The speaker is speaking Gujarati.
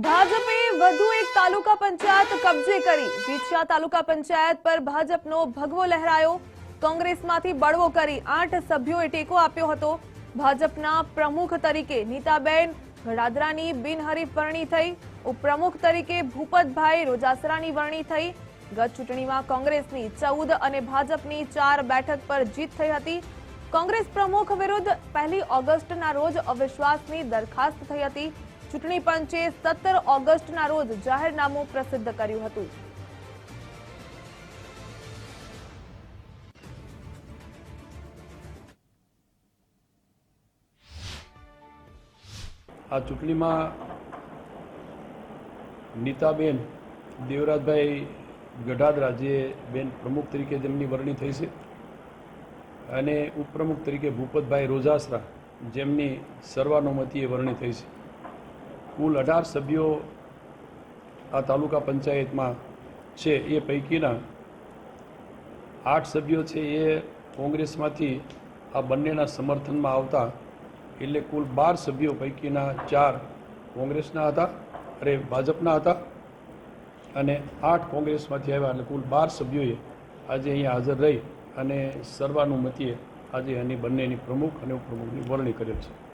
ભાજપે વધુ એક તાલુકા પંચાયત કબજે કરી। વિછિયા તાલુકા પંચાયત પર ભાજપનો ભગવો લહેરાયો। કોંગ્રેસમાંથી બળવો કરી 8 સભ્યોએ ટેકો આપ્યો હતો। ભાજપના પ્રમુખ તરીકે નીતાબેન ગડાદરાની બિનહરીફ વરણી થઈ। ઉપપ્રમુખ તરીકે ભૂપતભાઈ રોજાસરાની વરણી થઈ। ગત ચૂંટણીમાં કોંગ્રેસની 14 અને ભાજપની 4 બેઠક પર જીત થઈ હતી। કોંગ્રેસ પ્રમુખ વિરુદ્ધ 1 ઓગસ્ટના રોજ અવિશ્વાસની દરખાસ્ત થઈ હતી। ચૂંટણી પંચે 17 ઓગસ્ટના રોજ જાહેરનામું પ્રસિદ્ધ કર્યું હતું। આ ચૂંટણીમાં નીતાબેન દેવરાજભાઈ ગઢાદરા જે બેન પ્રમુખ તરીકે જેમની વરણી થઈ છે અને ઉપપ્રમુખ તરીકે ભૂપતભાઈ રોજાસરા જેમની સર્વાનુમતિએ વરણી થઈ છે। કુલ 18 સભ્યો આ તાલુકા પંચાયતમાં છે। એ પૈકીના 8 સભ્યો છે એ કોંગ્રેસમાંથી આ બંનેના સમર્થનમાં આવતા, એટલે કુલ 12 સભ્યો પૈકીના 4 કોંગ્રેસના હતા અરે ભાજપના હતા અને 8 કોંગ્રેસમાંથી આવ્યા, એટલે કુલ 12 સભ્યોએ આજે અહીંયા હાજર રહી અને સર્વાનુમતિએ આજે એની બંનેની પ્રમુખ અને ઉપપ્રમુખની વરણી કરેલ છે।